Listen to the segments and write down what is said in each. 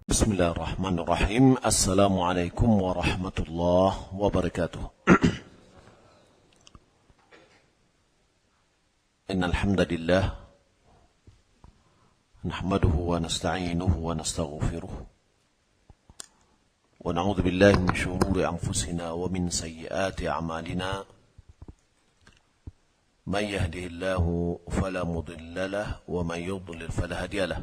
بسم الله الرحمن الرحيم. السلام عليكم ورحمة الله وبركاته. إن الحمد لله نحمده ونستعينه ونستغفره ونعوذ بالله من شرور أنفسنا ومن سيئات أعمالنا. من يهده الله فلا مضل له ومن يضلل فلا هادي له.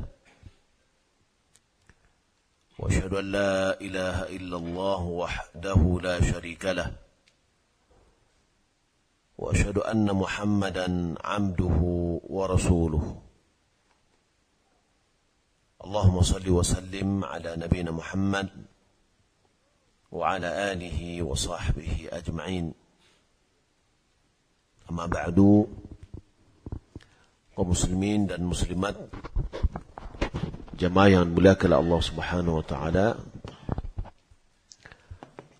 وأشهد أن لا إله إلا الله وحده لا شريك له. وأشهد أن محمدا عبده ورسوله. اللهم صل وسلم على نبينا محمد وعلى آله وصحبه أجمعين. أما بعد، kaum muslimin dan muslimat, jamaah yang dimuliakan oleh Allah Subhanahu wa taala.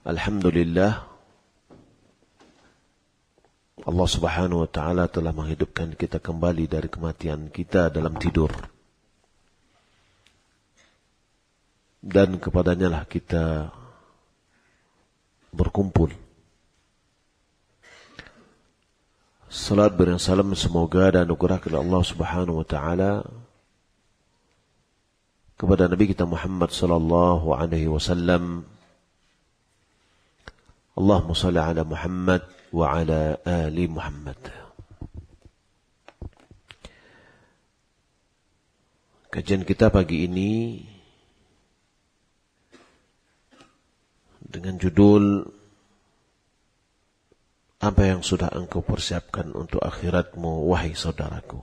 Alhamdulillah, Allah Subhanahu wa taala telah menghidupkan kita kembali dari kematian kita dalam tidur. Dan kepadanya lah kita berkumpul. Salat dan salam semoga dan anugerah kepada Allah Subhanahu wa taala kepada Nabi kita Muhammad sallallahu alaihi wasallam. Allahumma shalli ala Muhammad wa ala ali Muhammad. Kajian kita pagi ini dengan judul apa yang sudah engkau persiapkan untuk akhiratmu, wahai saudaraku.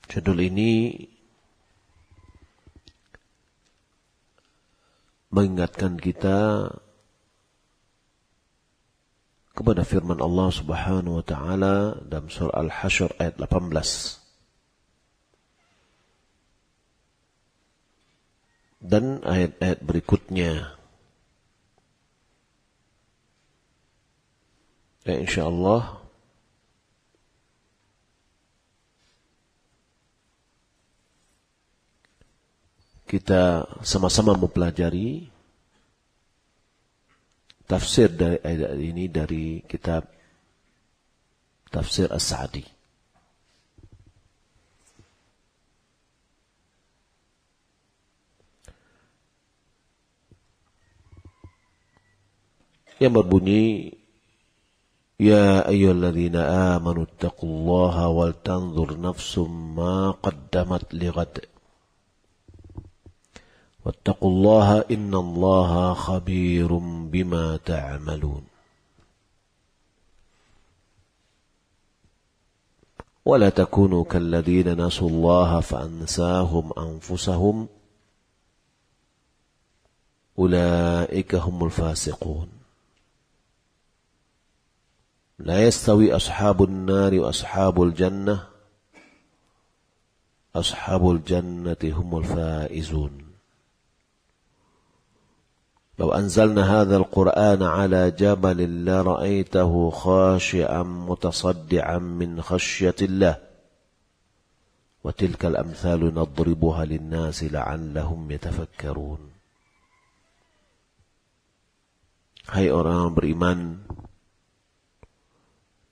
Judul ini mengingatkan kita kepada firman Allah Subhanahu wa taala dalam surah Al-Hasyr ayat 18. Dan ayat-ayat berikutnya. Dan insyaallah kita sama-sama mempelajari tafsir dari ayat ini dari kitab Tafsir As-Sa'di. Yang berbunyi, Ya ayyuhalladzina amanu taqullaha wal tanzur nafsum ma qaddamat lighad. Wattaqullaha innallaha khabirum bima ta'malun. ولا تكونوا كالذين نسوا الله فأنساهم أنفسهم أولئك هم الفاسقون. لا يستوي أصحاب النار وأصحاب الجنة أصحاب الجنة هم الفائزون. لو أنزلنا هذا القرآن على جبل لرأيته خاشعا متصدعا من خشية الله وتلك الأمثال نضربها للناس لعلهم يتفكرون. Hai orang beriman,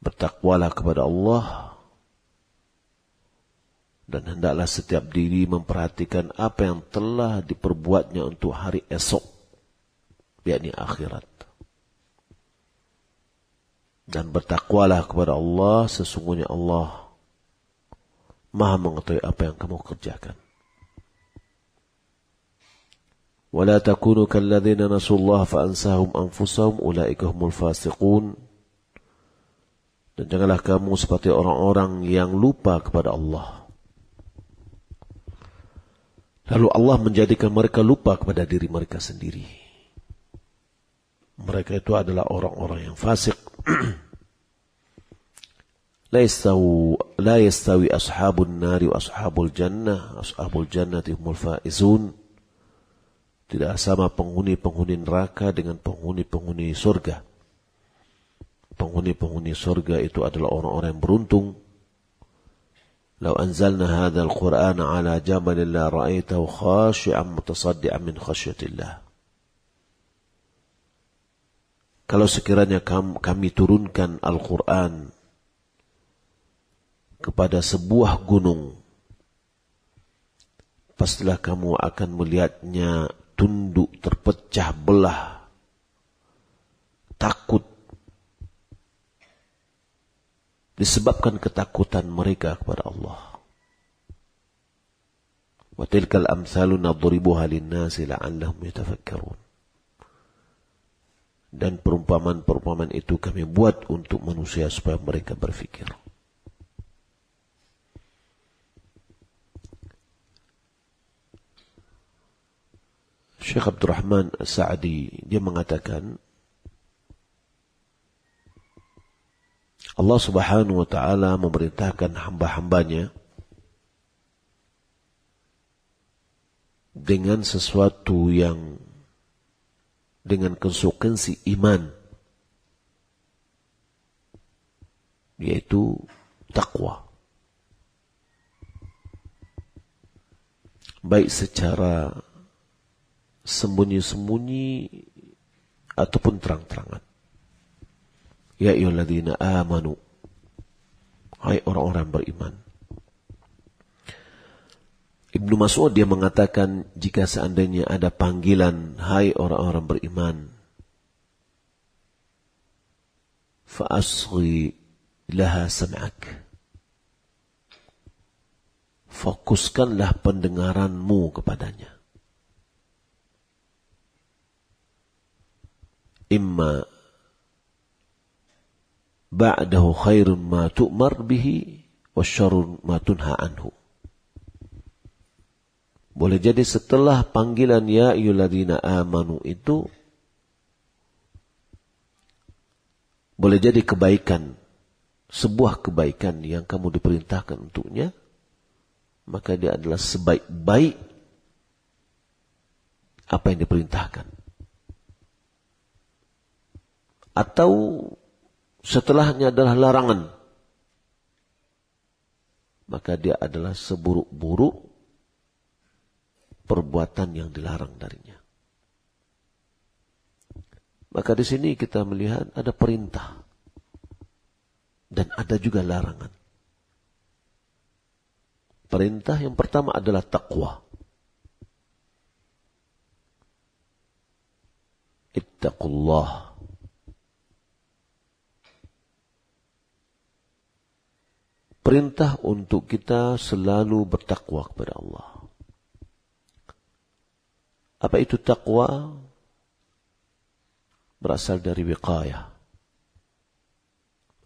bertakwalah kepada Allah dan hendaklah setiap diri memperhatikan apa yang telah diperbuatnya untuk hari esok, yakni akhirat. Dan bertakwalah kepada Allah, sesungguhnya Allah Maha mengetahui apa yang kamu kerjakan. وَلَا تَكُونُوا كَالَّذِينَ نَسُوا اللَّهَ فَأَنْسَاهُمْ أَنفُسَهُمْ أُولَئِكَ هُمُ الْفَاسِقُونَ. Dan janganlah kamu seperti orang-orang yang lupa kepada Allah, lalu Allah menjadikan mereka lupa kepada diri mereka sendiri. Mereka itu adalah orang-orang yang fasik. La yastawi ashabun nari wa ashabul jannah ashabul jannati humul faizun. Tidak sama penghuni-penghuni neraka dengan penghuni-penghuni surga. Penghuni-penghuni surga itu adalah orang-orang yang beruntung. "Lau anzalna hadzal Qur'ana 'ala jabalin la ra'aitahu khashi'an mutasaddian min khasyatillah." Kalau sekiranya kami turunkan Al-Quran kepada sebuah gunung, pastilah kamu akan melihatnya tunduk, terpecah belah, takut, disebabkan ketakutan mereka kepada Allah. Wa tilkal amsalu nadribuha lin-nasi la'allahum yatafakkarun. Dan perumpamaan-perumpamaan itu kami buat untuk manusia supaya mereka berfikir. Syekh Abdurrahman As-Sa'di dia mengatakan, Allah Subhanahu wa taala memerintahkan hamba-hambanya dengan sesuatu yang dengan konsekuensi iman, yaitu takwa. Baik secara sembunyi-sembunyi ataupun terang-terangan. Ya ayyuhalladzina amanu, hai orang-orang beriman. Ibnu Mas'ud dia mengatakan, jika seandainya ada panggilan, hai orang-orang beriman, fa'asghi laha sam'ak, fokuskanlah pendengaranmu kepadanya. Imma ba'dahu khairun ma tu'mar bihi wa syarrun ma tunha anhu. Boleh jadi setelah panggilan ya ayyuhalladzina amanu itu, boleh jadi kebaikan, sebuah kebaikan yang kamu diperintahkan untuknya, maka dia adalah sebaik-baik apa yang diperintahkan. Atau setelahnya adalah larangan, maka dia adalah seburuk-buruk perbuatan yang dilarang darinya. Maka di sini kita melihat ada perintah dan ada juga larangan. Perintah yang pertama adalah taqwa. Ittaqullah. Perintah untuk kita selalu bertakwa kepada Allah. Apa itu taqwa? Berasal dari wiqayah.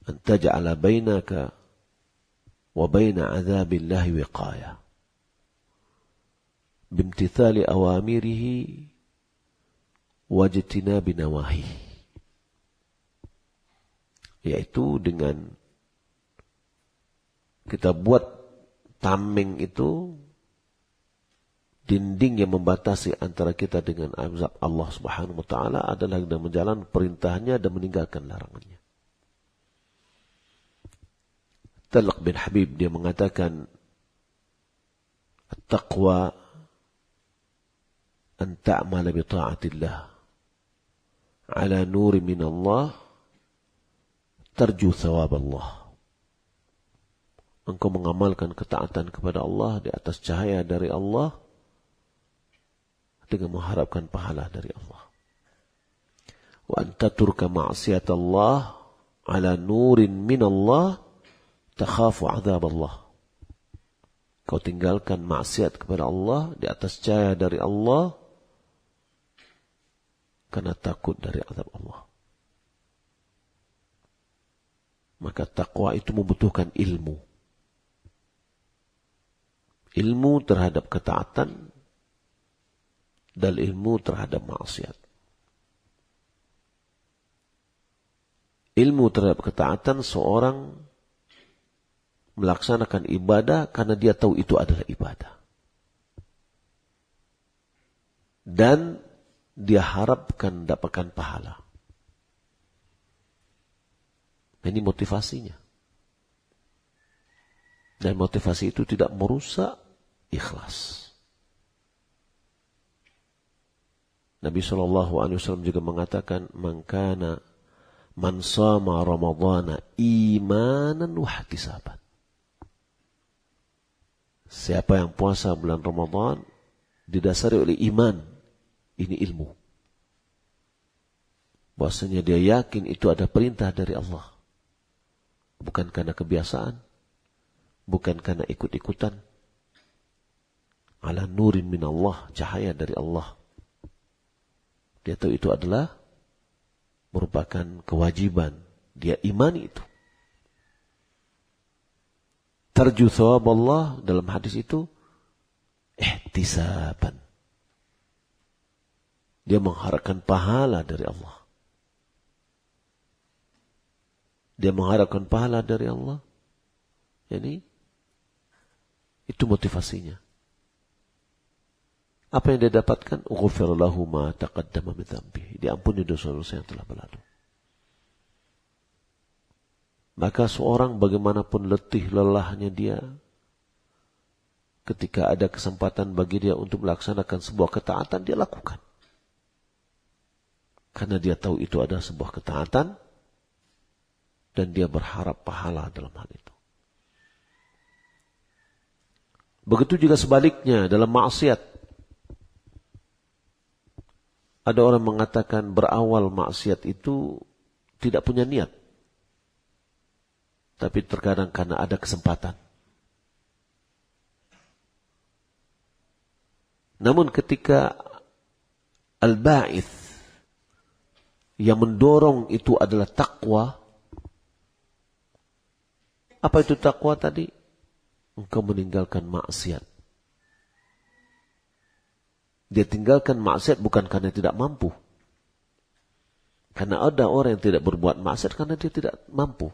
An taj'ala bainaka wa baina 'adzabillahi wiqayah. Bimtithali awamirihi wa ijtinabi nawahihi. Yaitu dengan kita buat tameng itu, dinding yang membatasi antara kita dengan azab Allah Subhanahu wa taala adalah dengan menjalankan perintahnya dan meninggalkan larangannya. Talq bin Habib dia mengatakan, at-taqwa an ta'mala bi ta'atillah ala nuri min Allah tarju thawab Allah. Engkau mengamalkan ketaatan kepada Allah di atas cahaya dari Allah dengan mengharapkan pahala dari Allah. Wa anta turka ma'siyat Allah ala nurin min Allah takhafu azab Allah. Kau tinggalkan maksiat kepada Allah di atas cahaya dari Allah karena takut dari azab Allah. Maka takwa itu membutuhkan ilmu. Ilmu terhadap ketaatan dan ilmu terhadap maksiat. Ilmu terhadap ketaatan, seorang melaksanakan ibadah karena dia tahu itu adalah ibadah. Dan dia harapkan dapatkan pahala. Ini motivasinya. Dan motivasi itu tidak merusak ikhlas. Nabi SAW juga mengatakan, man sama Ramadhana imanan wa ihtisaban. Siapa yang puasa bulan Ramadan didasari oleh iman, ini ilmu. Bahwasanya dia yakin itu ada perintah dari Allah. Bukan karena kebiasaan, bukan karena ikut-ikutan. Ala nurin min Allah, cahaya dari Allah. Dia tahu itu adalah merupakan kewajiban. Dia imani itu. Tarju thawab Allah dalam hadis itu ihtisaban. Dia mengharapkan pahala dari Allah. Dia mengharapkan pahala dari Allah. Jadi itu motivasinya. Apa yang dia dapatkan? Ghufir lahu ma taqaddama min dhanbihi. Diampuni dosa-dosa yang telah berlalu. Maka seorang bagaimanapun letih lelahnya dia, ketika ada kesempatan bagi dia untuk melaksanakan sebuah ketaatan, dia lakukan. Karena dia tahu itu adalah sebuah ketaatan, dan dia berharap pahala dalam hal itu. Begitu juga sebaliknya dalam maksiat. Ada orang mengatakan berawal maksiat itu tidak punya niat. Tapi terkadang karena ada kesempatan. Namun ketika al-ba'ith yang mendorong itu adalah takwa. Apa itu takwa tadi? Engkau meninggalkan maksiat. Dia tinggalkan maksiat bukan karena tidak mampu. Karena ada orang yang tidak berbuat maksiat karena dia tidak mampu.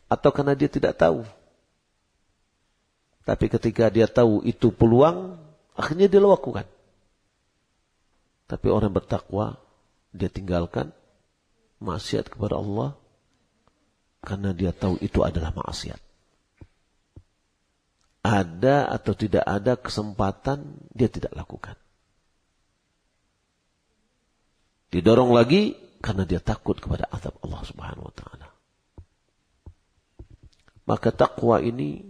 Atau karena dia tidak tahu. Tapi ketika dia tahu itu peluang, akhirnya dia lakukan. Tapi orang bertakwa, dia tinggalkan maksiat kepada Allah karena dia tahu itu adalah maksiat. Ada atau tidak ada kesempatan, dia tidak lakukan. Didorong lagi karena dia takut kepada azab Allah Subhanahu wa taala. Maka takwa ini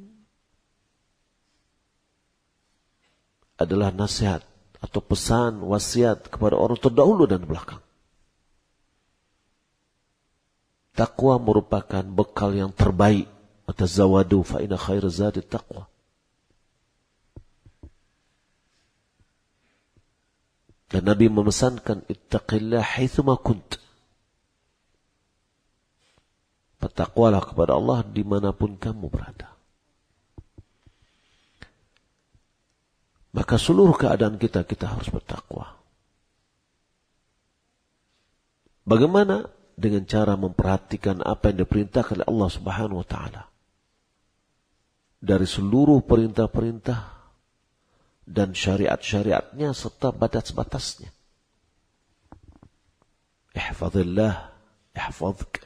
adalah nasihat atau pesan wasiat kepada orang terdahulu dan belakang. Takwa merupakan bekal yang terbaik. Tazawwadu fa inna khairaz zadi taqwa. Dan Nabi memesankan ittaqillah haitsuma kunt. Bertakwalah kepada Allah dimanapun kamu berada. Maka seluruh keadaan kita harus bertakwa. Bagaimana? Dengan cara memperhatikan apa yang diperintahkan oleh Allah Subhanahu wa taala. Dari seluruh perintah-perintah dan syariat-syariatnya serta batas-batasnya. Ihfazillah ihfazk.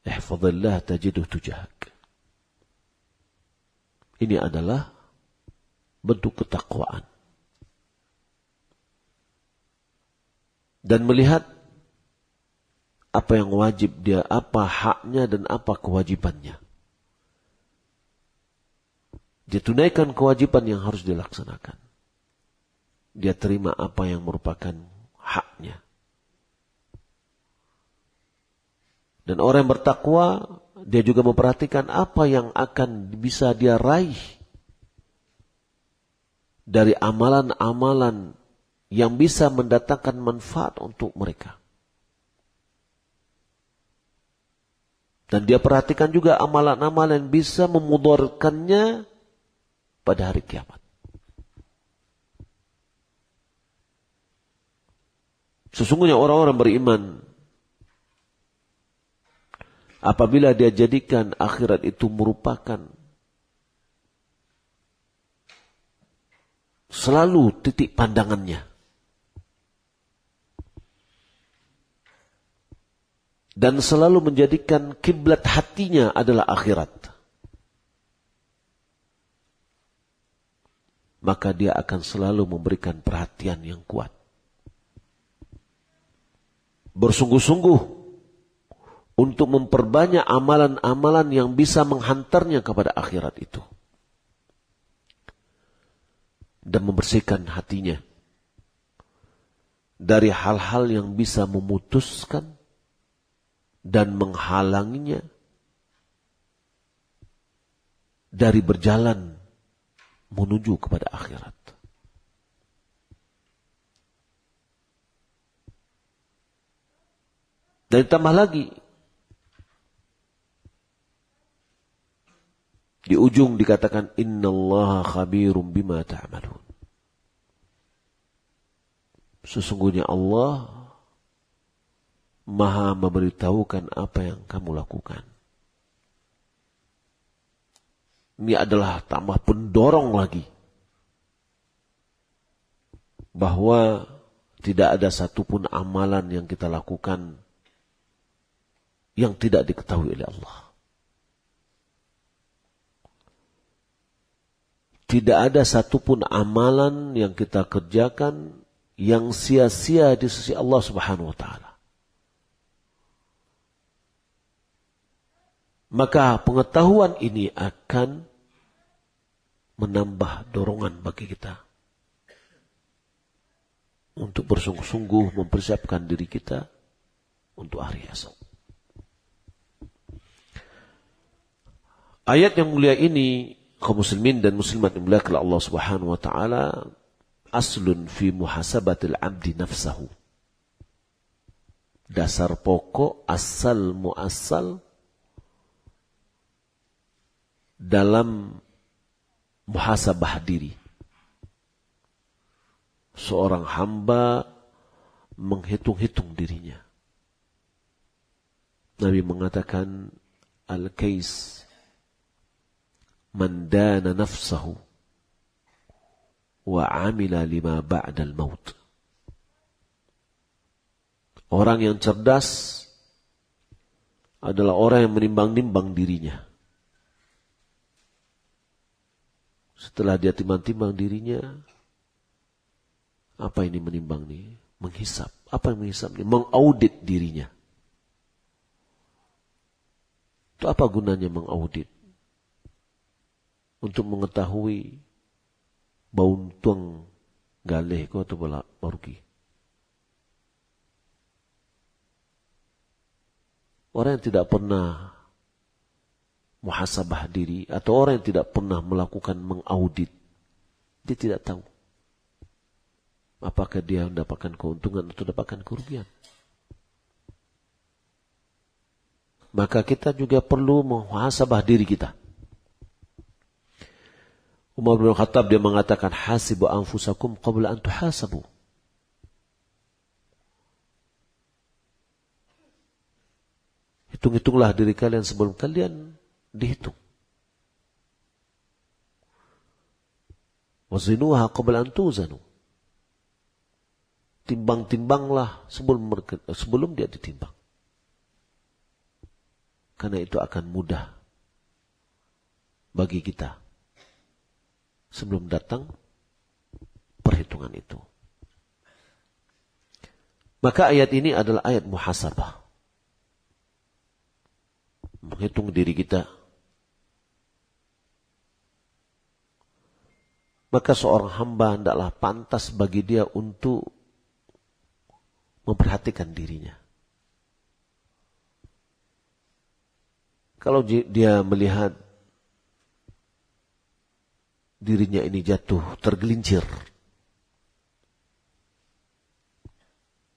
Ihfazillah tajiduh tujahak. Ini adalah bentuk ketakwaan. Dan melihat apa yang wajib dia, apa haknya dan apa kewajibannya. Dia tunaikan kewajiban yang harus dilaksanakan. Dia terima apa yang merupakan haknya. Dan orang yang bertakwa, dia juga memperhatikan apa yang akan bisa dia raih dari amalan-amalan yang bisa mendatangkan manfaat untuk mereka. Dan dia perhatikan juga amalan-amalan yang bisa memudaratkannya pada hari kiamat. Sesungguhnya orang-orang beriman, apabila dia jadikan akhirat itu merupakan selalu titik pandangannya, dan selalu menjadikan kiblat hatinya adalah akhirat, maka dia akan selalu memberikan perhatian yang kuat. Bersungguh-sungguh untuk memperbanyak amalan-amalan yang bisa menghantarnya kepada akhirat itu. Dan membersihkan hatinya dari hal-hal yang bisa memutuskan dan menghalanginya dari berjalan menuju kepada akhirat. Dan ditambah lagi, di ujung dikatakan innallaha khabirum bima ta'malun. Sesungguhnya Allah Maha memberitahukan apa yang kamu lakukan. Ini adalah tambah pendorong lagi bahwa tidak ada satupun amalan yang kita lakukan yang tidak diketahui oleh Allah. Tidak ada satupun amalan yang kita kerjakan yang sia-sia di sisi Allah Subhanahu wa taala. Maka pengetahuan ini akan menambah dorongan bagi kita untuk bersungguh-sungguh mempersiapkan diri kita untuk hari esok. Ayat yang mulia ini, kaum muslimin dan muslimat yang dimuliakan Allah Subhanahu wa taala, aslun fi muhasabatil abdi nafsahu. Dasar pokok, asal muassal dalam muhasabah diri. Seorang hamba menghitung-hitung dirinya. Nabi mengatakan, al-kais man dana nafsahu wa amila lima ba'dal maut. Orang yang cerdas adalah orang yang menimbang-nimbang dirinya. Setelah dia timbang-timbang dirinya, apa ini menimbang nih? Menghisap. Apa yang menghisap nih? Mengaudit dirinya. Itu apa gunanya mengaudit? Untuk mengetahui bauntung galeh ko atau baruki. Orang yang tidak pernah muhasabah diri atau orang yang tidak pernah melakukan mengaudit, dia tidak tahu apakah dia mendapatkan keuntungan atau mendapatkan kerugian. Maka kita juga perlu muhasabah diri kita. Umar bin Khattab dia mengatakan hasibu anfusakum qabla an tuhasabu. Hitung-hitunglah diri kalian sebelum kalian dihitung. Wazinuha qabla an tuzanu. Timbang-timbanglah sebelum dia ditimbang. Karena itu akan mudah bagi kita sebelum datang perhitungan itu. Maka ayat ini adalah ayat muhasabah. Menghitung diri kita. Maka seorang hamba hendaklah pantas bagi dia untuk memperhatikan dirinya. Kalau dia melihat dirinya ini jatuh, tergelincir,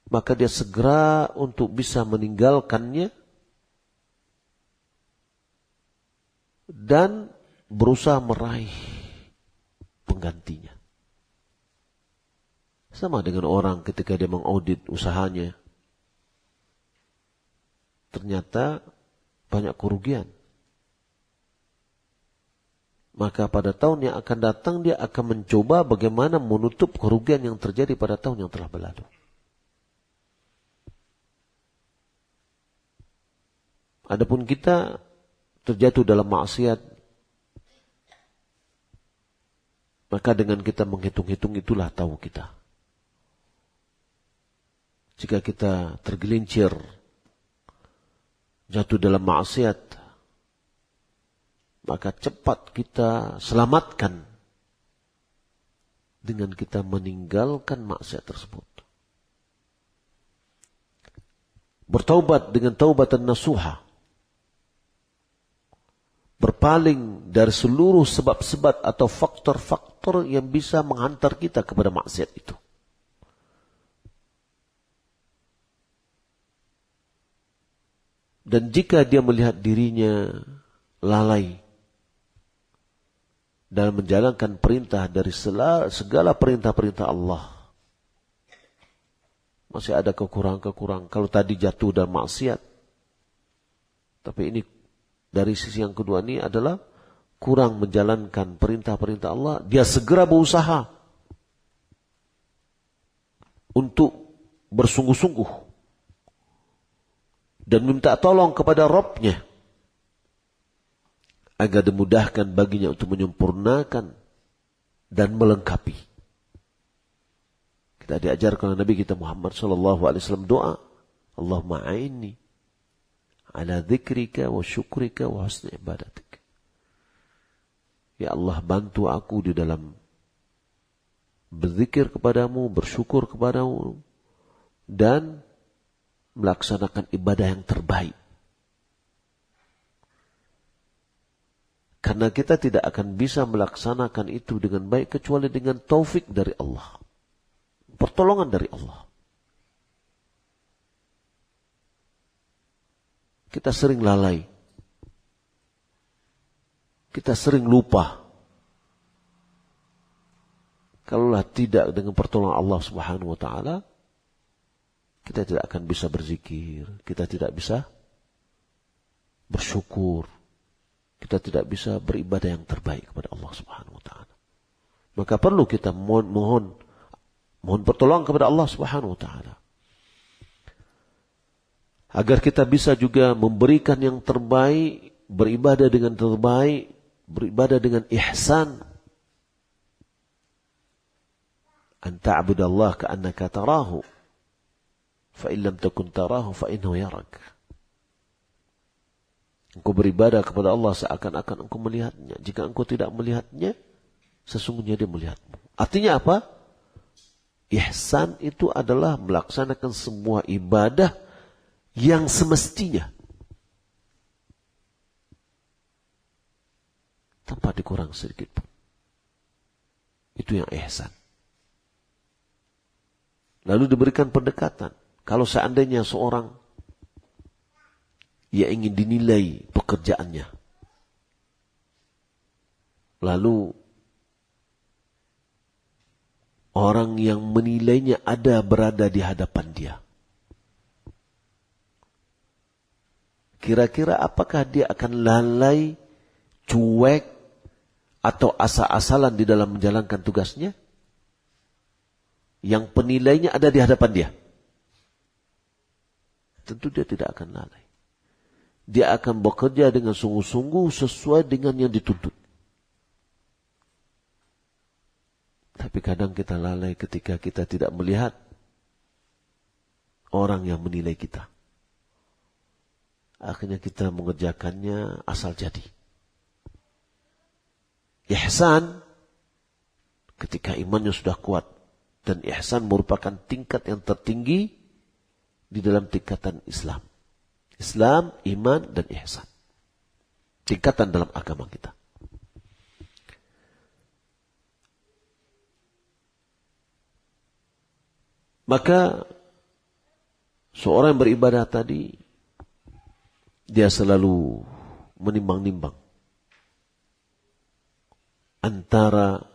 maka dia segera untuk bisa meninggalkannya dan berusaha meraih penggantinya. Sama dengan orang ketika dia mengaudit usahanya, ternyata banyak kerugian. Maka pada tahun yang akan datang dia akan mencoba bagaimana menutup kerugian yang terjadi pada tahun yang telah berlalu. Adapun kita terjatuh dalam maksiat, Maka dengan kita menghitung-hitung itulah tahu kita. Jika kita tergelincir, jatuh dalam maksiat, maka cepat kita selamatkan dengan kita meninggalkan maksiat tersebut. Bertaubat dengan taubatan nasuha. Berpaling dari seluruh sebab-sebab atau faktor-faktor yang bisa menghantar kita kepada maksiat itu. Dan jika dia melihat dirinya lalai dalam menjalankan perintah dari segala perintah-perintah Allah, masih ada kekurangan-kekurangan. Kalau tadi jatuh dalam maksiat, tapi ini dari sisi yang kedua ini adalah kurang menjalankan perintah-perintah Allah, dia segera berusaha untuk bersungguh-sungguh dan minta tolong kepada Rabb-Nya agar dimudahkan baginya untuk menyempurnakan dan melengkapi. Kita diajarkan oleh Nabi kita Muhammad SAW doa, Allahumma a'inni ala dzikrika wa syukrika wa husni ibadatik. Ya Allah, bantu aku di dalam berzikir kepadamu, bersyukur kepadamu, dan melaksanakan ibadah yang terbaik. Karena kita tidak akan bisa melaksanakan itu dengan baik kecuali dengan taufik dari Allah. Pertolongan dari Allah. Kita sering lalai. Kita sering lupa. Kalaulah tidak dengan pertolongan Allah Subhanahu wa taala, kita tidak akan bisa berzikir, kita tidak bisa bersyukur, kita tidak bisa beribadah yang terbaik kepada Allah Subhanahu wa taala. Maka perlu kita mohon pertolongan kepada Allah Subhanahu wa taala. Agar kita bisa juga memberikan yang terbaik, beribadah dengan terbaik, beribadah dengan ihsan. An ta'budallah ka'annaka tarahu, fa in lam takun tarahu fa innahu yarak. Engkau beribadah kepada Allah seakan-akan engkau melihatnya. Jika engkau tidak melihatnya, sesungguhnya dia melihatmu. Artinya apa? Ihsan itu adalah melaksanakan semua ibadah yang semestinya, tanpa dikurang sedikit pun. Itu yang ihsan. Lalu diberikan pendekatan. Kalau seandainya seorang ia ingin dinilai pekerjaannya, lalu orang yang menilainya berada di hadapan dia, kira-kira apakah dia akan lalai, cuek, atau asal-asalan di dalam menjalankan tugasnya? Yang penilainya ada di hadapan dia. Tentu dia tidak akan lalai. Dia akan bekerja dengan sungguh-sungguh sesuai dengan yang dituntut. Tapi kadang kita lalai ketika kita tidak melihat orang yang menilai kita. Akhirnya kita mengerjakannya asal jadi. Ihsan, ketika imannya sudah kuat, dan ihsan merupakan tingkat yang tertinggi di dalam tingkatan Islam. Islam, iman, dan ihsan. Tingkatan dalam agama kita. Maka seorang yang beribadah tadi, dia selalu menimbang-nimbang antara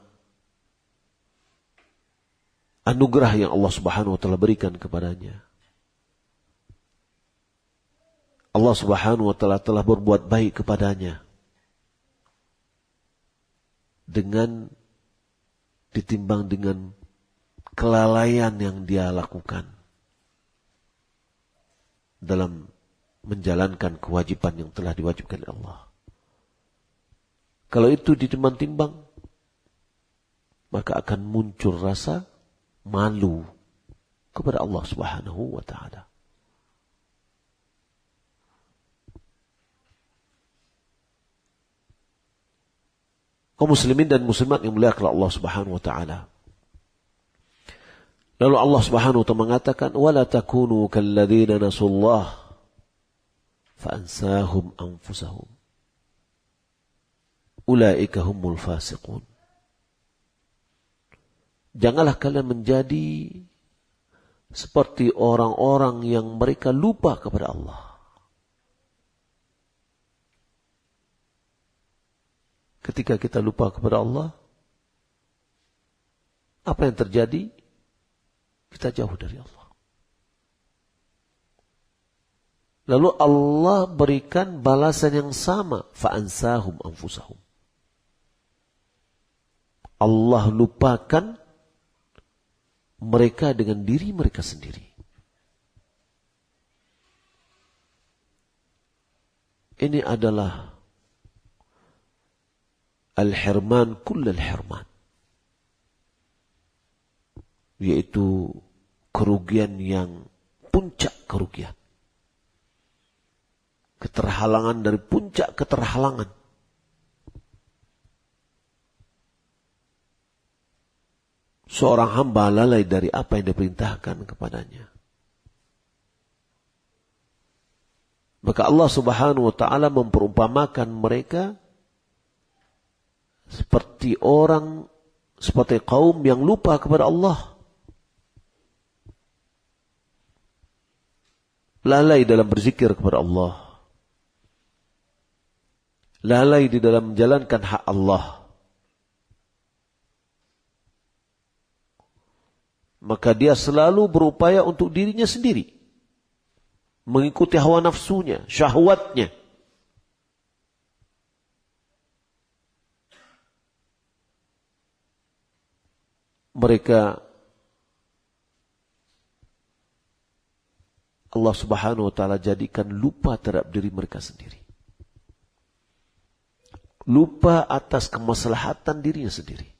anugerah yang Allah Subhanahu wa taala berikan kepadanya. Allah Subhanahu wa taala telah berbuat baik kepadanya dengan ditimbang dengan kelalaian yang dia lakukan dalam menjalankan kewajiban yang telah diwajibkan oleh Allah. Kalau itu ditimbang-timbang, maka akan muncul rasa malu kepada Allah Subhanahu wa ta'ala. Kaum muslimin dan muslimat yang muliakan Allah Subhanahu wa ta'ala. Lalu Allah Subhanahu wa ta'ala mengatakan, "Wala takunu kalladzina nasullah fa'ansahum anfusahum. Ulaika humul fasiqun." Janganlah kalian menjadi seperti orang-orang yang mereka lupa kepada Allah. Ketika kita lupa kepada Allah, apa yang terjadi? Kita jauh dari Allah. Lalu Allah berikan balasan yang sama, fa'ansahum anfusahum. Allah lupakan mereka dengan diri mereka sendiri. Ini adalah al-hirman kullal hirman, yaitu kerugian yang puncak kerugian, keterhalangan dari puncak keterhalangan. Seorang hamba lalai dari apa yang diperintahkan kepadanya. Maka Allah Subhanahu wa ta'ala memperumpamakan mereka seperti kaum yang lupa kepada Allah. Lalai dalam berzikir kepada Allah. Lalai di dalam menjalankan hak Allah. Maka dia selalu berupaya untuk dirinya sendiri. Mengikuti hawa nafsunya, syahwatnya. Mereka, Allah Subhanahu wa ta'ala jadikan lupa terhadap diri mereka sendiri. Lupa atas kemaslahatan dirinya sendiri.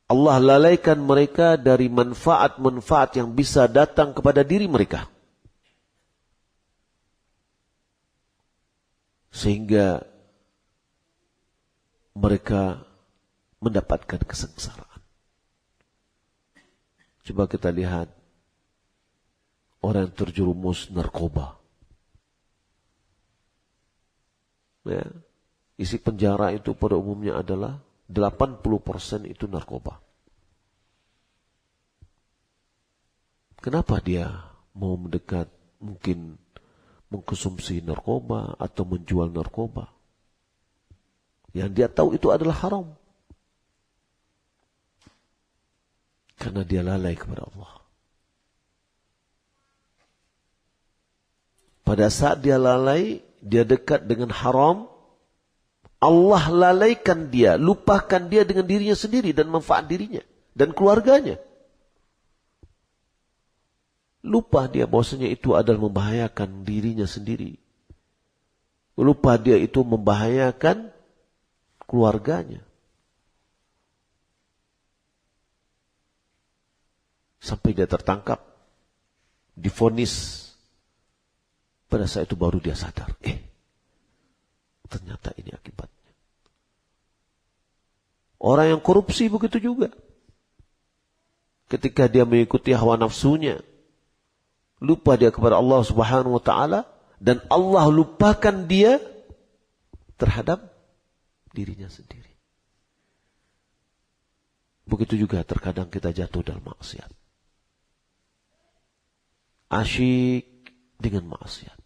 Allah lalaikan mereka dari manfaat-manfaat yang bisa datang kepada diri mereka. Sehingga mereka mendapatkan kesengsaraan. Coba kita lihat orang yang terjerumus narkoba. Ya, isi penjara itu pada umumnya adalah 80% itu narkoba. Kenapa dia mau mendekat, mungkin mengkonsumsi narkoba atau menjual narkoba? Yang dia tahu itu adalah haram. Karena dia lalai kepada Allah. Pada saat dia lalai, dia dekat dengan haram, Allah lalaikan dia, lupakan dia dengan dirinya sendiri dan manfaat dirinya dan keluarganya. Lupa dia bahwasanya itu adalah membahayakan dirinya sendiri. Lupa dia itu membahayakan keluarganya. Sampai dia tertangkap, divonis. Pada saat itu baru dia sadar, ternyata ini akibatnya. Orang yang korupsi begitu juga. Ketika dia mengikuti hawa nafsunya, lupa dia kepada Allah Subhanahu wa ta'ala, dan Allah lupakan dia terhadap dirinya sendiri. Begitu juga terkadang kita jatuh dalam maksiat. Asyik dengan maksiat.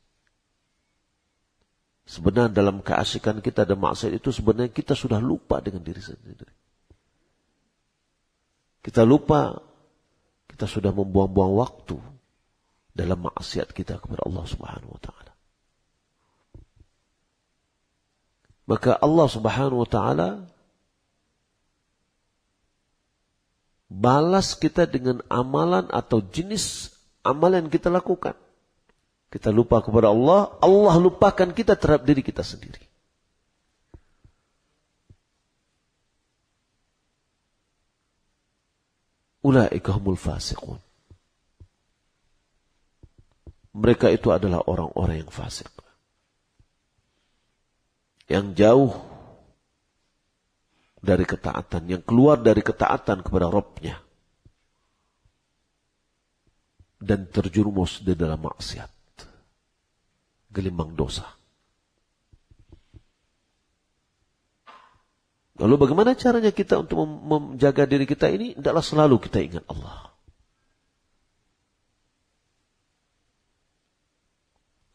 Sebenarnya dalam keasikan kita dan maksiat itu sebenarnya kita sudah lupa dengan diri sendiri. Kita lupa, kita sudah membuang-buang waktu dalam maksiat kita kepada Allah Subhanahu wa ta'ala. Maka Allah Subhanahu wa ta'ala balas kita dengan amalan atau jenis amalan yang kita lakukan. Kita lupa kepada Allah, Allah lupakan kita terhadap diri kita sendiri. ulaika humul fasiqun. Mereka itu adalah orang-orang yang fasik. Yang jauh dari ketaatan, yang keluar dari ketaatan kepada Rabb-Nya. Dan terjerumus di dalam maksiat. Gelimbang dosa. Lalu bagaimana caranya kita untuk menjaga diri kita ini? Hendaklah selalu kita ingat Allah.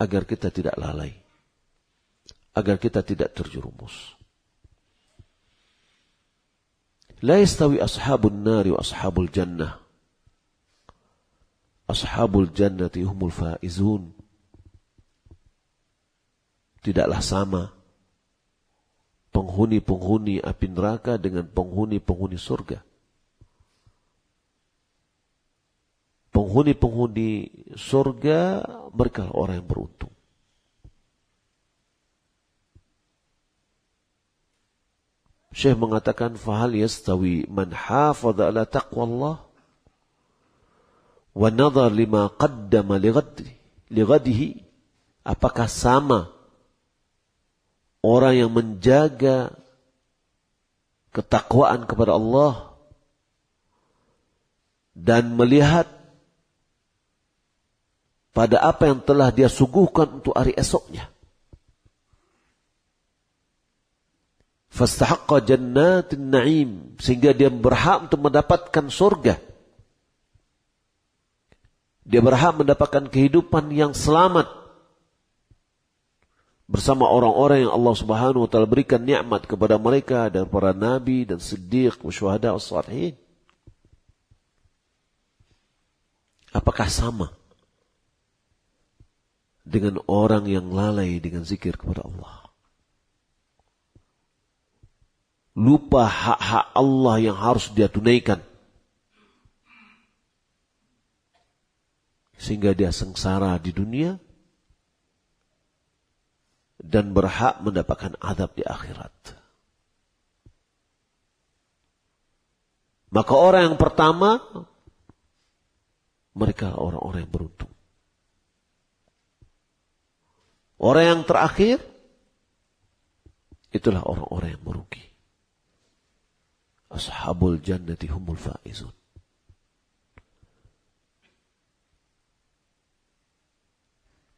Agar kita tidak lalai. Agar kita tidak terjerumus. La yastawi ashabun nari wa ashabul jannah. Ashabul jannati humul faizun. Tidaklah sama penghuni-penghuni api neraka dengan penghuni-penghuni surga. Penghuni-penghuni surga mereka orang yang beruntung. Syekh mengatakan fahal yastawi man hafadha ala taqwallah wa nadhar lima qaddama lighadihi. Apakah sama orang yang menjaga ketakwaan kepada Allah dan melihat pada apa yang telah dia suguhkan untuk hari esoknya. Fastahaqqa jannatin na'im, sehingga dia berhak untuk mendapatkan surga. Dia berhak mendapatkan kehidupan yang selamat bersama orang-orang yang Allah Subhanahu wa taala berikan nikmat kepada mereka dan para nabi dan siddiq wa syuhada was-salihin. Apakah sama dengan orang yang lalai dengan zikir kepada Allah? Lupa hak-hak Allah yang harus dia tunaikan. Sehingga dia sengsara di dunia dan berhak mendapatkan azab di akhirat. Maka orang yang pertama, mereka orang-orang yang beruntung. Orang yang terakhir, itulah orang-orang yang merugi. Ashabul jannati humul faizun.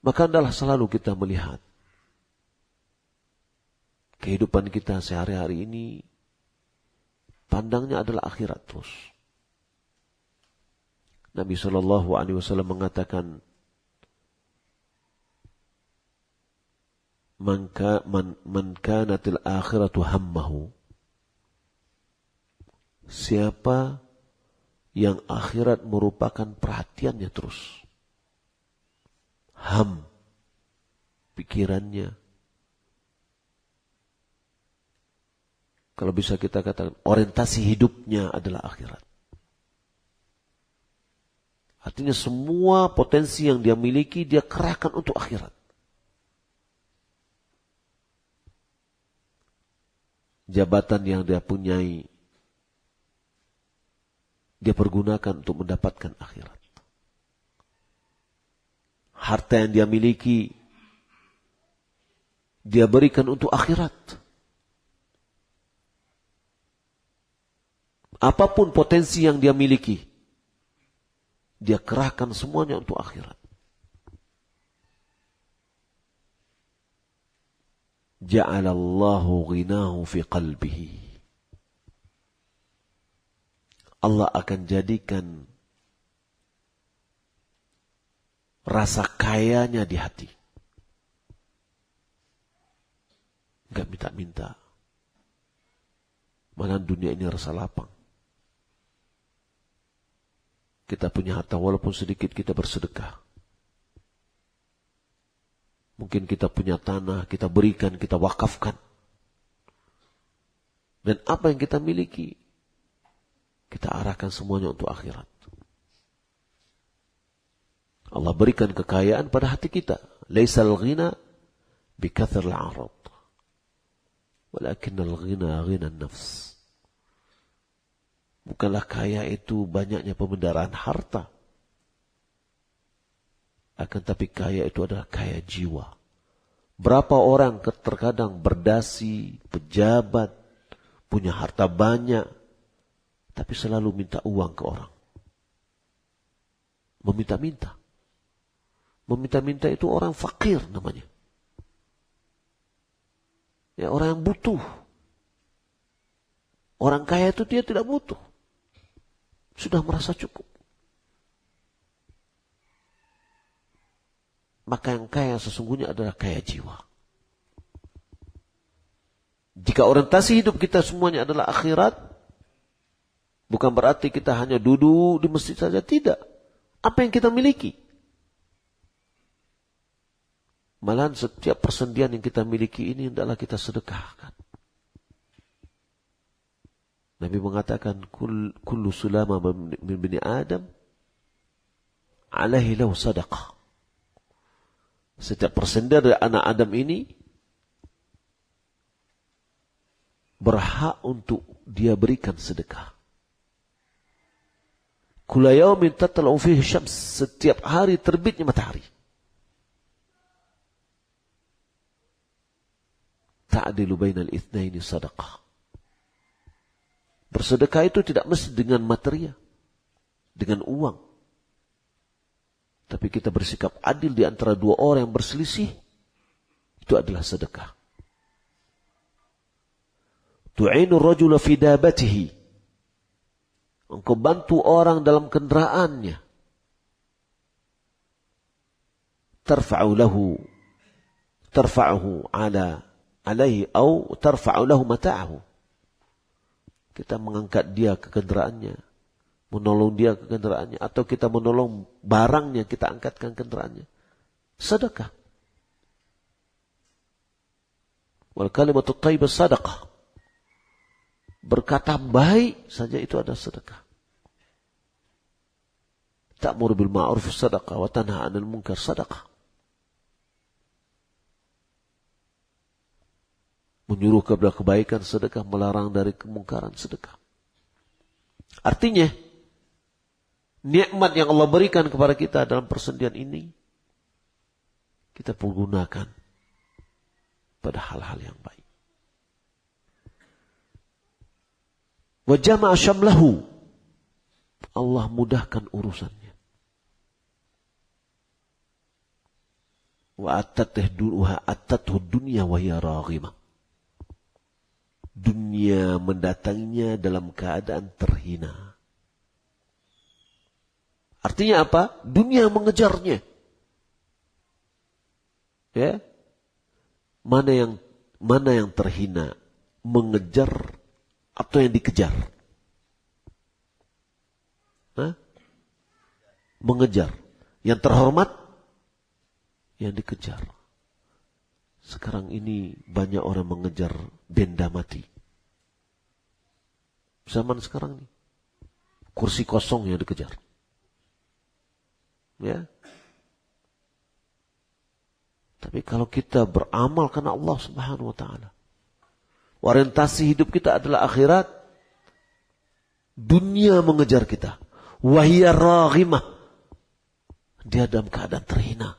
Maka adalah selalu kita melihat kehidupan kita sehari-hari ini, pandangnya adalah akhirat terus. Nabi SAW mengatakan, Man kanatil akhiratu hammahu. Siapa yang akhirat merupakan perhatiannya terus. Ham. Pikirannya. Kalau bisa kita katakan, orientasi hidupnya adalah akhirat. Artinya semua potensi yang dia miliki, dia kerahkan untuk akhirat. Jabatan yang dia punyai, dia pergunakan untuk mendapatkan akhirat. Harta yang dia miliki, dia berikan untuk akhirat. Apapun potensi yang dia miliki, dia kerahkan semuanya untuk akhirat. Ja'alallahu ghinahu fi qalbihi. Allah akan jadikan rasa kayanya di hati. Enggak minta-minta. Malah dunia ini rasa lapang. Kita punya harta walaupun sedikit kita bersedekah. Mungkin kita punya tanah, kita berikan, kita wakafkan. Dan apa yang kita miliki, kita arahkan semuanya untuk akhirat. Allah berikan kekayaan pada hati kita. Laisal ghina bikathar al-'arad. Walakinnal ghina ghina an-nafs. Bukanlah kaya itu banyaknya pembendaraan harta. Akan tapi kaya itu adalah kaya jiwa. Berapa orang terkadang berdasi, pejabat, punya harta banyak, tapi selalu minta uang ke orang. Meminta-minta. Meminta-minta itu orang fakir namanya. Ya, orang yang butuh. Orang kaya itu dia tidak butuh. Sudah merasa cukup. Maka yang kaya sesungguhnya adalah kaya jiwa. Jika orientasi hidup kita semuanya adalah akhirat, bukan berarti kita hanya duduk di masjid saja, tidak. Apa yang kita miliki? Malahan setiap persendian yang kita miliki ini hendaklah kita sedekahkan. Nabi mengatakan, kullu sulama min bani Adam alaihi lahu sadaqah. Setiap persendian dari anak Adam ini berhak untuk dia berikan sedekah. Kulla yaumin tatla'u fihi syams, setiap hari terbitnya matahari. Ta'dilu bainal itsnaini sadaqah. Bersedekah itu tidak mesti dengan materia, dengan uang. Tapi kita bersikap adil di antara dua orang yang berselisih, itu adalah sedekah. Tu'inu rajula fi dabatihi. Engkau bantu orang dalam kendaraannya. Tarfa'uhu alaihi au tarfa'u lahu mata'ahu. Kita mengangkat dia ke kendaraannya, menolong dia ke kendaraannya, atau kita menolong barangnya, kita angkatkan kendaraannya. Sedekah. Wal kalimatu thayyibah sadaqah. Berkata baik saja itu ada sedekah. Ta'muru bil ma'ruf sadaqah wa tanha 'anil munkar sadaqah. Menyuruh kepada kebaikan sedekah, melarang dari kemungkaran sedekah. Artinya, nikmat yang Allah berikan kepada kita dalam persendian ini, kita pergunakan pada hal-hal yang baik. Wa jama'a syamlahu. Allah mudahkan urusannya. Wa attathu dunya wa hiya raghimah. Dunia mendatanginya dalam keadaan terhina. Artinya apa? Dunia mengejarnya. Ya? Mana yang terhina? Mengejar atau yang dikejar? Hah? Mengejar. Yang terhormat? Yang dikejar. Sekarang ini banyak orang mengejar benda mati. Zaman sekarang ini. Kursi kosong yang dikejar. Ya. Tapi kalau kita beramal karena Allah Subhanahu wa taala, orientasi hidup kita adalah akhirat, dunia mengejar kita. Wahiyar raghimah. Dia dalam keadaan terhina.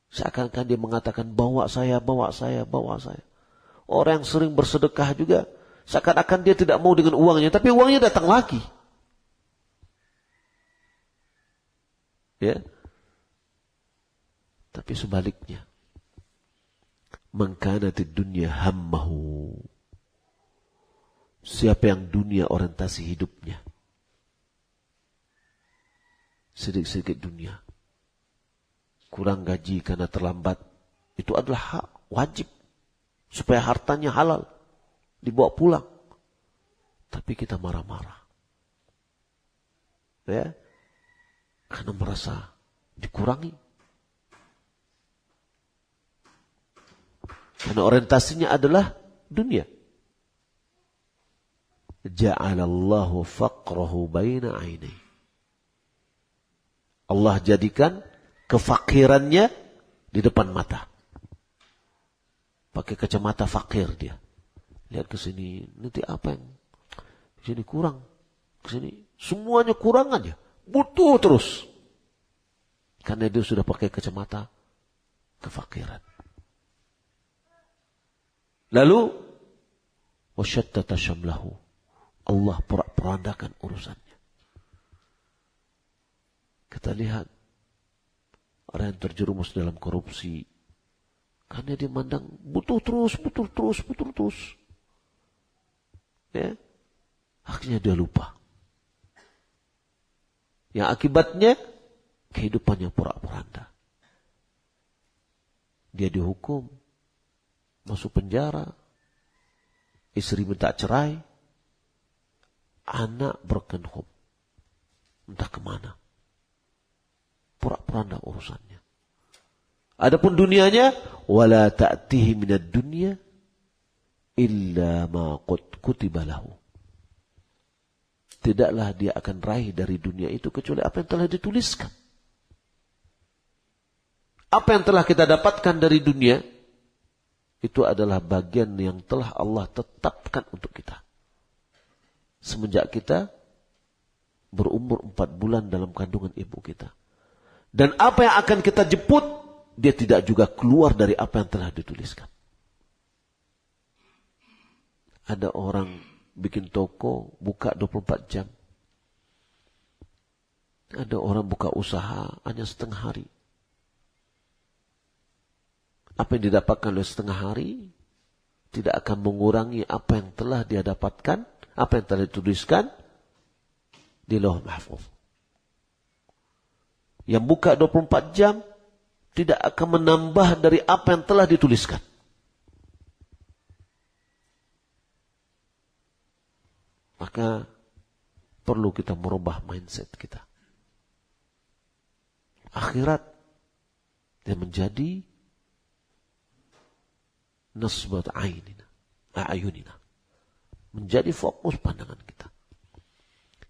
Seakan-akan dia mengatakan, bawa saya. Orang yang sering bersedekah juga, seakan-akan dia tidak mau dengan uangnya, tapi uangnya datang lagi. Ya. Tapi sebaliknya, man kanatid dunya hammahu. Siapa yang dunia orientasi hidupnya, sedikit-sedikit dunia, kurang gaji karena terlambat, itu adalah hak wajib supaya hartanya halal dibawa pulang. Tapi kita marah-marah, ya, karena merasa dikurangi, karena orientasinya adalah dunia. Ja'alallahu faqrahu baina ainai. Allah jadikan kefakirannya di depan mata. Pakai kacamata fakir dia. Lihat ke sini, nanti apa yang di sini kurang? kesini. Semuanya kurang aja. Butuh terus. Karena dia sudah pakai kacamata kefakiran. Lalu, wasyattata syamlahu. Allah porak-porandakan urusannya. Kita lihat orang yang terjerumus dalam korupsi. Karena dia mandang butuh terus. Ya. Akhirnya dia lupa. Yang akibatnya kehidupannya porak-poranda. Dia dihukum, masuk penjara, istri minta cerai, anak broken home. Entah kemana. Porak-poranda urusannya. Adapun dunianya, wala ta'tihi minad dunya illa ma qad kutiba lahu. Tidaklah dia akan raih dari dunia itu kecuali apa yang telah dituliskan. Apa yang telah kita dapatkan dari dunia itu adalah bagian yang telah Allah tetapkan untuk kita. Semenjak kita berumur 4 bulan dalam kandungan ibu kita. Dan apa yang akan kita jemput, dia tidak juga keluar dari apa yang telah dituliskan. Ada orang bikin toko, buka 24 jam. Ada orang buka usaha hanya setengah hari. Apa yang didapatkan oleh setengah hari tidak akan mengurangi apa yang telah dia dapatkan, apa yang telah dituliskan di Lauhul Mahfuz. Yang buka 24 jam tidak akan menambah dari apa yang telah dituliskan. Maka perlu kita merubah mindset kita. Akhirat dia menjadi nasbat a'yunina. Menjadi fokus pandangan kita.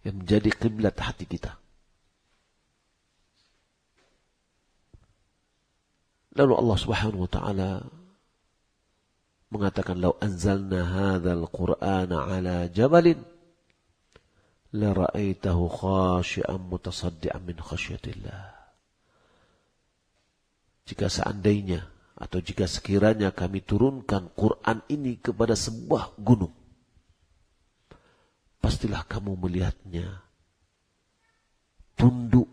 Yang menjadi kiblat hati kita. Lalu Allah Subhanahu wa taala mengatakan, "Lau anzalna hadzal Qur'ana 'ala jabalin la ra'aitahu khashi'an mutasaddian min khasyatillah." Jika seandainya atau jika sekiranya kami turunkan Quran ini kepada sebuah gunung, pastilah kamu melihatnya tunduk,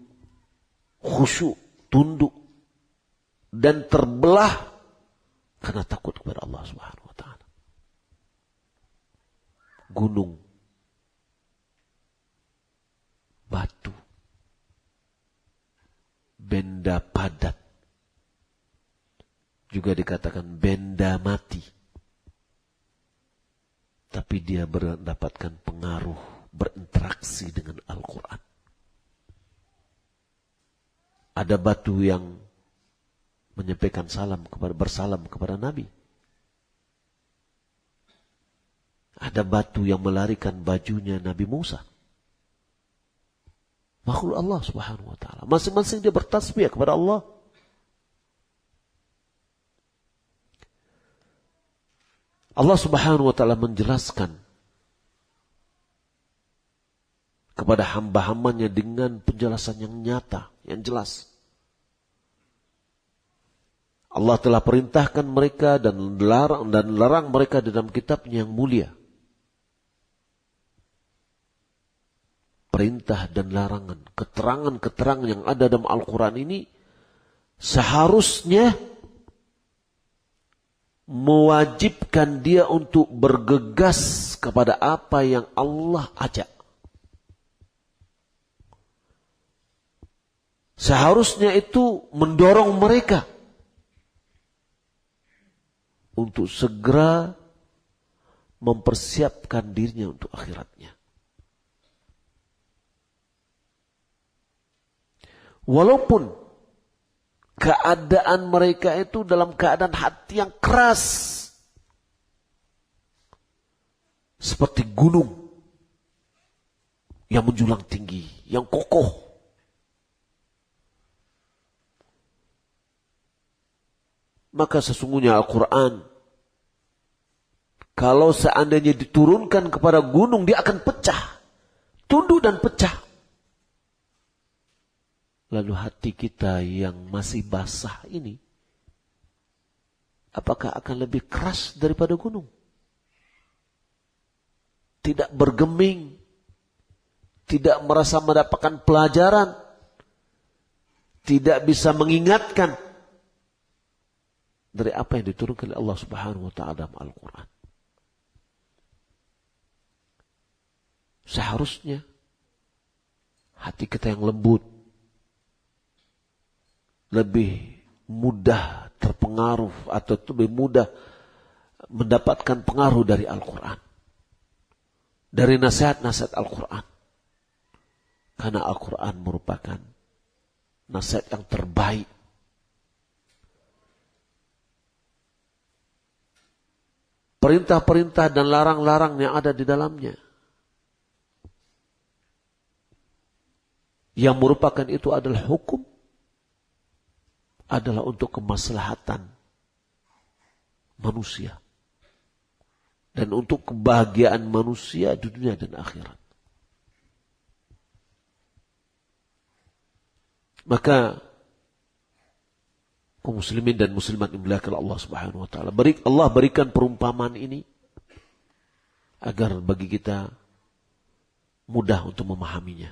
khusyuk, tunduk dan terbelah karena takut kepada Allah Subhanahu wa taala. Gunung, batu, benda padat, juga dikatakan benda mati. Tapi dia mendapatkan pengaruh, berinteraksi dengan Al-Quran. Ada batu yang menyampaikan bersalam kepada Nabi. Ada batu yang melarikan bajunya Nabi Musa. Makhluk Allah Subhanahu wa taala. Masing-masing dia bertasbih kepada Allah. Allah Subhanahu wa taala menjelaskan kepada hamba-hambanya dengan penjelasan yang nyata, yang jelas. Allah telah perintahkan mereka dan larang mereka dalam kitabnya yang mulia. Perintah dan larangan, keterangan-keterangan yang ada dalam Al-Quran ini seharusnya mewajibkan dia untuk bergegas kepada apa yang Allah ajak. Seharusnya itu mendorong mereka untuk segera mempersiapkan dirinya untuk akhiratnya. Walaupun keadaan mereka itu dalam keadaan hati yang keras, seperti gunung yang menjulang tinggi, yang kokoh. Maka sesungguhnya Al-Quran, kalau seandainya diturunkan kepada gunung, dia akan pecah. Tunduk dan pecah. Lalu hati kita yang masih basah ini, apakah akan lebih keras daripada gunung? Tidak bergeming, tidak merasa mendapatkan pelajaran, tidak bisa mengingatkan dari apa yang diturunkan oleh Allah Subhanahu wa taala dalam Al-Qur'an. Seharusnya hati kita yang lembut lebih mudah terpengaruh atau lebih mudah mendapatkan pengaruh dari Al-Quran. Dari nasihat-nasihat Al-Quran. Karena Al-Quran merupakan nasihat yang terbaik. Perintah-perintah dan larang-larang yang ada di dalamnya. Yang merupakan itu adalah hukum. Adalah untuk kemaslahatan manusia. Dan untuk kebahagiaan manusia di dunia dan akhirat. Maka kaum muslimin dan muslimat yang dimuliakan Allah Subhanahu wa taala, Allah berikan perumpamaan ini agar bagi kita mudah untuk memahaminya.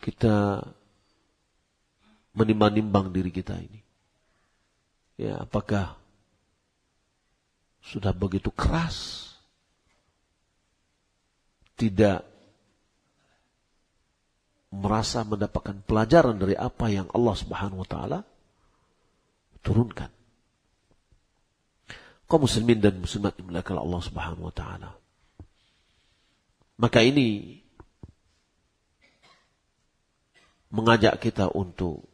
Kita menimbang-nimbang diri kita ini. Ya, apakah sudah begitu keras? Tidak merasa mendapatkan pelajaran dari apa yang Allah Subhanahu wa taala turunkan. Kaum muslimin dan muslimat dimuliakan Allah Subhanahu wa taala. Maka ini mengajak kita untuk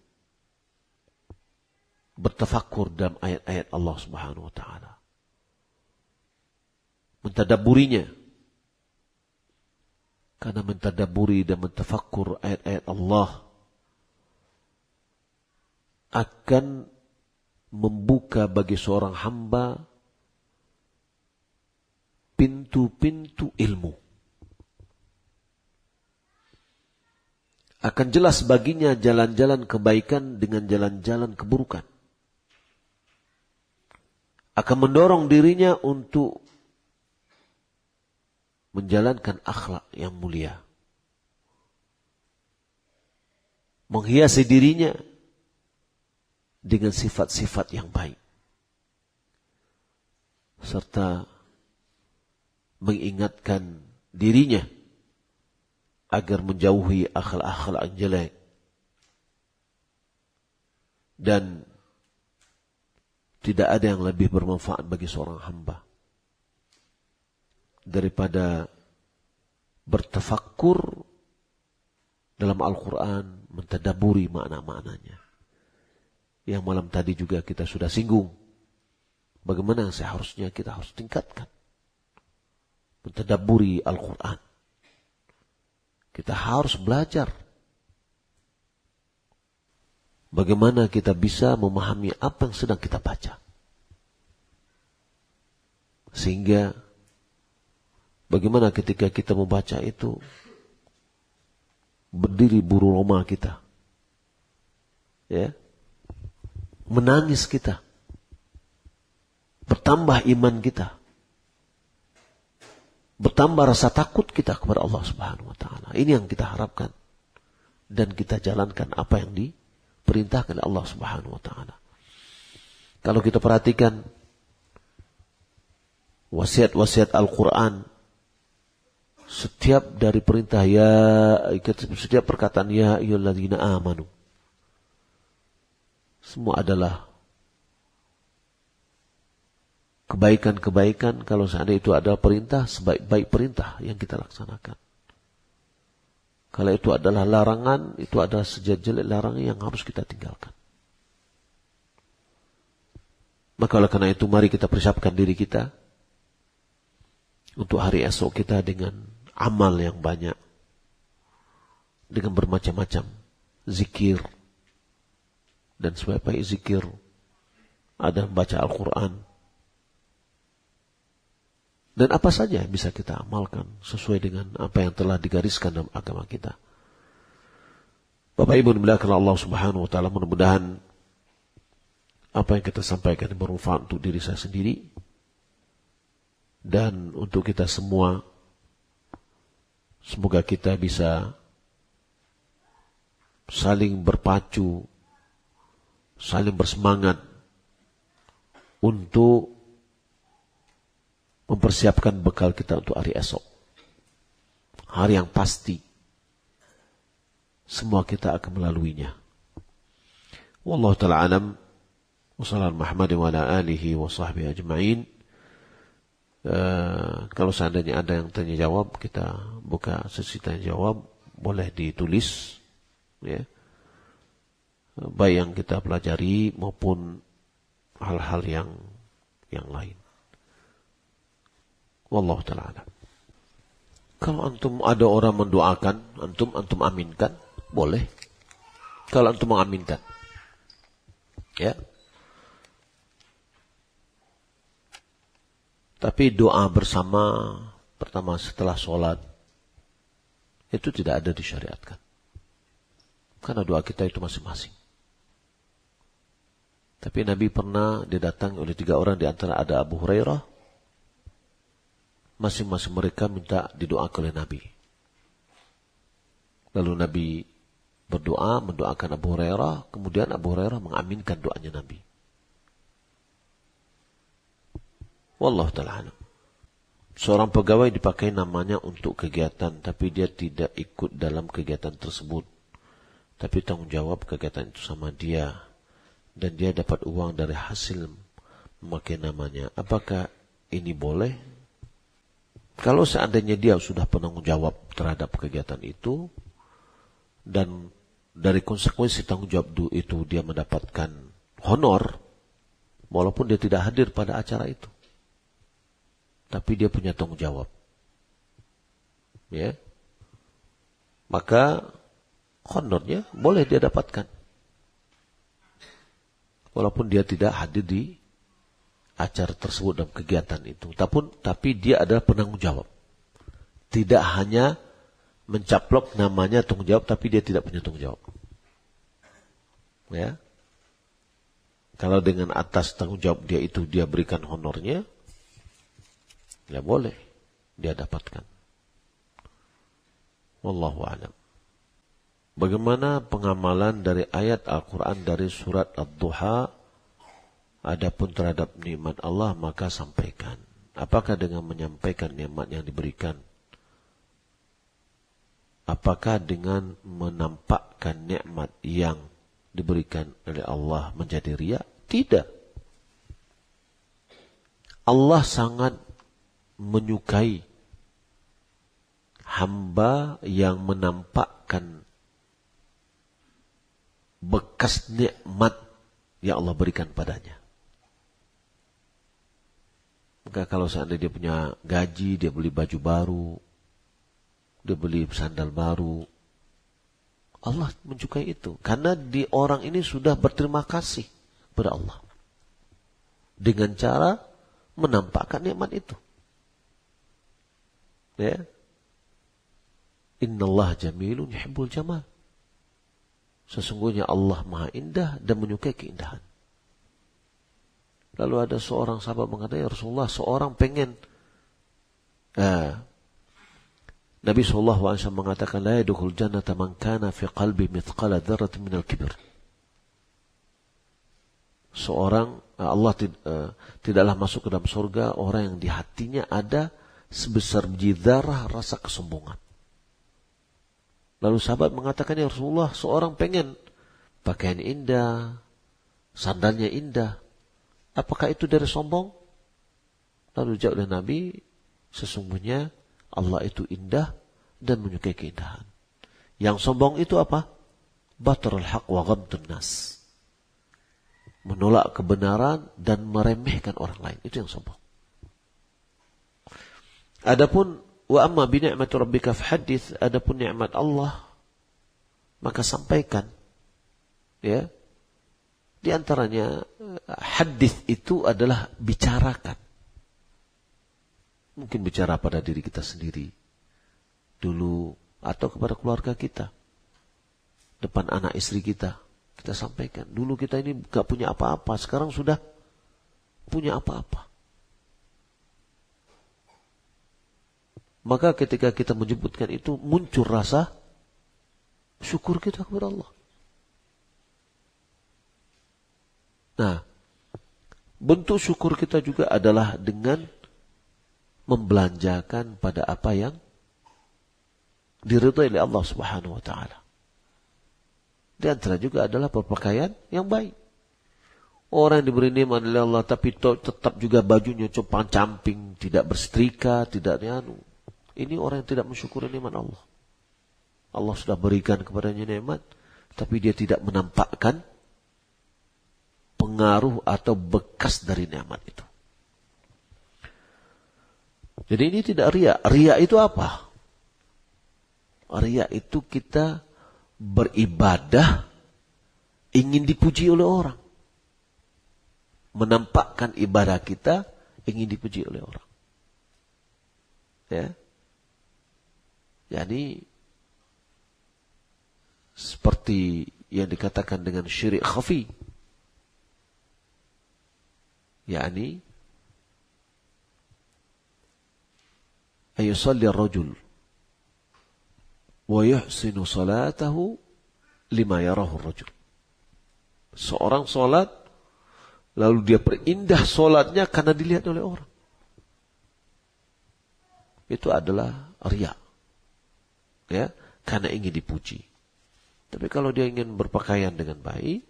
bertafakkur dalam ayat-ayat Allah Subhanahu wa taala. Mentadabburinya. Karena mentadabburi dan mentafakkur ayat-ayat Allah akan membuka bagi seorang hamba pintu-pintu ilmu. Akan jelas baginya jalan-jalan kebaikan dengan jalan-jalan keburukan. Akan mendorong dirinya untuk menjalankan akhlak yang mulia. Menghiasi dirinya dengan sifat-sifat yang baik. Serta mengingatkan dirinya agar menjauhi akhlak-akhlak yang jelek. Dan tidak ada yang lebih bermanfaat bagi seorang hamba daripada bertafakkur dalam Al-Quran, mentadabburi makna-maknanya. Yang malam tadi juga kita sudah singgung. Bagaimana seharusnya kita harus tingkatkan mentadabburi Al-Quran. Kita harus belajar bagaimana kita bisa memahami apa yang sedang kita baca. Sehingga bagaimana ketika kita membaca itu berdiri bulu roma kita. Ya. Menangis kita. Bertambah iman kita. Bertambah rasa takut kita kepada Allah Subhanahu wa taala. Ini yang kita harapkan dan kita jalankan apa yang diperintahkan oleh Allah Subhanahu wa taala. Kalau kita perhatikan wasiat-wasiat Al-Qur'an, setiap dari perintah setiap perkataan ya ayyuhalladzina amanu, semua adalah kebaikan-kebaikan. Kalau seandainya itu adalah perintah, sebaik-baik perintah yang kita laksanakan. Kalau itu adalah larangan, itu adalah sejelek larangan yang harus kita tinggalkan. Maka oleh karena itu mari kita persiapkan diri kita untuk hari esok kita dengan amal yang banyak, dengan bermacam-macam zikir, dan sebaik-baik zikir ada membaca Al-Quran, Dan apa saja yang bisa kita amalkan sesuai dengan apa yang telah digariskan dalam agama kita. Bapak Ibu dimuliakan Allah Subhanahu wa taala, mudah-mudahan apa yang kita sampaikan bermanfaat untuk diri saya sendiri dan untuk kita semua. Semoga kita bisa saling berpacu, saling bersemangat untuk mempersiapkan bekal kita untuk hari esok. Hari yang pasti semua kita akan melaluinya. Wallahu ta'ala alam. Wassalamualaikum Muhammadin wa ala alihi wa sahbihi ajma'in. Kalau seandainya ada yang tanya jawab, kita buka sesi tanya jawab, boleh ditulis, ya, baik yang kita pelajari maupun hal-hal yang lain. Wallahu ta'ala alam. Kalau antum ada orang mendoakan, antum aminkan, boleh. Kalau antum mengaminkan, ya. Tapi doa bersama pertama setelah sholat itu tidak ada disyariatkan. Karena doa kita itu masing-masing. Tapi Nabi pernah didatangi oleh 3 orang, di antara ada Abu Hurairah. Masing-masing mereka minta didoakan oleh Nabi. Lalu Nabi berdoa, mendoakan Abu Hurairah. Kemudian Abu Hurairah mengaminkan doanya Nabi. Wallahu ta'ala alam. Seorang pegawai dipakai namanya untuk kegiatan, tapi dia tidak ikut dalam kegiatan tersebut. Tapi tanggung jawab kegiatan itu sama dia. Dan dia dapat uang dari hasil memakai namanya. Apakah ini boleh? Kalau seandainya dia sudah penanggung jawab terhadap kegiatan itu, dan dari konsekuensi tanggung jawab itu dia mendapatkan honor, walaupun dia tidak hadir pada acara itu. Tapi dia punya tanggung jawab. Ya. Maka honornya boleh dia dapatkan. Walaupun dia tidak hadir di acara tersebut dalam kegiatan itu. Tapi dia adalah penanggung jawab. Tidak hanya mencaplok namanya tanggung jawab, tapi dia tidak punya tanggung jawab. Ya. Kalau dengan atas tanggung jawab dia itu dia berikan honornya, ya boleh dia dapatkan. Wallahu a'lam. Bagaimana pengamalan dari ayat Al-Quran dari surat Ad-Duha? Adapun terhadap nikmat Allah maka sampaikan. Apakah dengan menyampaikan nikmat yang diberikan? Apakah dengan menampakkan nikmat yang diberikan oleh Allah menjadi riya? Tidak. Allah sangat menyukai hamba yang menampakkan bekas nikmat yang Allah berikan padanya. Maka kalau seandainya dia punya gaji, dia beli baju baru, dia beli sandal baru, Allah menyukai itu. Karena di orang ini sudah berterima kasih kepada Allah dengan cara menampakkan nikmat itu. Ya. Innallaha jamilun yuhibbul jamal. Sesungguhnya Allah Maha Indah dan menyukai keindahan. Lalu ada seorang sahabat mengatakan, ya Rasulullah, seorang pengen Nabi SAW mengatakan, la yadukhul jannata man kana fi qalbi mithqala dzarratin minal kibr. Seorang Allah tidaklah masuk ke dalam surga orang yang di hatinya ada sebesar biji zarah rasa kesombongan. Lalu sahabat mengatakan, ya Rasulullah, seorang pengen pakaian indah, sandalnya indah. Apakah itu dari sombong? Lalu jawab oleh Nabi, sesungguhnya Allah itu indah dan menyukai keindahan. Yang sombong itu apa? Batarul haq wa ghamtun nas. Menolak kebenaran dan meremehkan orang lain. Itu yang sombong. Adapun wa amma bi ni'mati rabbika fahaddits, adapun nikmat Allah maka sampaikan. Ya. Di antaranya hadis itu adalah bicarakan. Mungkin bicara pada diri kita sendiri dulu, atau kepada keluarga kita, depan anak istri kita. Kita sampaikan, dulu kita ini gak punya apa-apa, sekarang sudah punya apa-apa. Maka ketika kita menyebutkan itu, muncul rasa syukur kita kepada Allah. Nah, bentuk syukur kita juga adalah dengan membelanjakan pada apa yang diridhai oleh Allah Subhanahu wa taala. Di antara juga adalah berpakaian yang baik. Orang yang diberi nikmat oleh Allah tapi tetap juga bajunya compang-camping, tidak bersetrika, tidak nyanu. Ini orang yang tidak mensyukuri nikmat Allah. Allah sudah berikan kepadanya nikmat, tapi dia tidak menampakkan pengaruh atau bekas dari nikmat itu. Jadi ini tidak riya. Riya itu apa? Riya itu kita beribadah ingin dipuji oleh orang. Menampakkan ibadah kita ingin dipuji oleh orang. Ya. Jadi seperti yang dikatakan dengan syirik khafi. Yani ayusalli ar-rajul wa yuhsinu salatahu lima yarahu ar-rajul. Seorang salat lalu dia perindah salatnya karena dilihat oleh orang. Itu adalah riya. Ya, karena ingin dipuji. Tapi kalau dia ingin berpakaian dengan baik,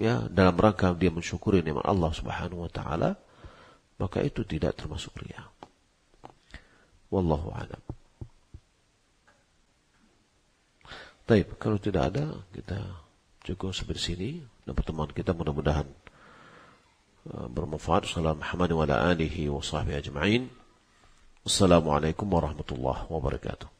ya, dalam rangka dia mensyukuri nikmat Allah Subhanahu wa taala, maka itu tidak termasuk riya. Wallahu a'lam. Baik, kalau tidak ada, kita cukup sampai sini. Dan pertemuan kita mudah-mudahan bermanfaat. Assalamualaikum warahmatullahi wabarakatuh.